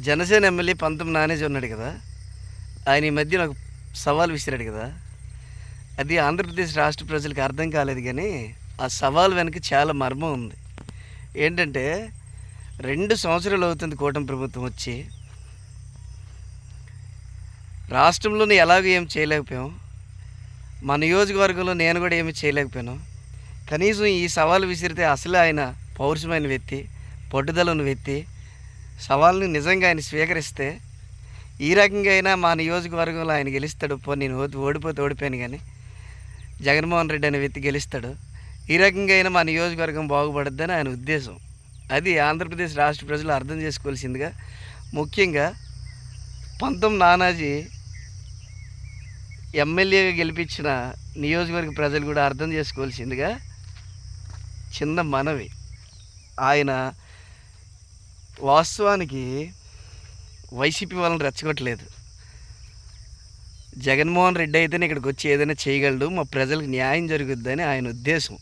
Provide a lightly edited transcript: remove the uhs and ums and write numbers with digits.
Janasena MLA పంతం నానేజీ ఉన్నాడు కదా, ఆయన ఈ మధ్య నాకు సవాల్ విసిరాడు కదా. అది ఆంధ్రప్రదేశ్ రాష్ట్ర ప్రజలకు అర్థం కాలేదు, కానీ ఆ సవాల్ వెనక చాలా మర్మం ఉంది. ఏంటంటే 2 సంవత్సరాలు అవుతుంది కూటమి ప్రభుత్వం వచ్చి. రాష్ట్రంలోనే ఎలాగో ఏం చేయలేకపోయాం, మా నియోజకవర్గంలో నేను కూడా ఏమీ చేయలేకపోయాను. కనీసం ఈ సవాలు విసిరితే అసలు ఆయన పౌరుషమైన వ్యక్తి, పట్టుదల ఉన్న వ్యక్తి, సవాల్ని నిజంగా ఆయన స్వీకరిస్తే ఈ రకంగా అయినా మా నియోజకవర్గంలో ఆయన గెలుస్తాడు. నేను ఓడిపోతే ఓడిపోయాను, కానీ జగన్మోహన్ రెడ్డి అనే వ్యక్తి గెలుస్తాడు. ఈ రకంగా అయినా మా నియోజకవర్గం బాగుపడద్దని ఆయన ఉద్దేశం. అది ఆంధ్రప్రదేశ్ రాష్ట్ర ప్రజలు అర్థం చేసుకోవాల్సిందిగా, ముఖ్యంగా పంతం నానాజీ ఎమ్మెల్యేగా గెలిపించిన నియోజకవర్గ ప్రజలు కూడా అర్థం చేసుకోవాల్సిందిగా చిన్న మనవి. ఆయన వాస్తవానికి వైసీపీ వాళ్ళని రెచ్చగొట్టలేదు. జగన్మోహన్ రెడ్డి అయితేనే ఇక్కడికి వచ్చి ఏదైనా చేయగలడు, మా ప్రజలకు న్యాయం జరుగుద్దని ఆయన ఉద్దేశం.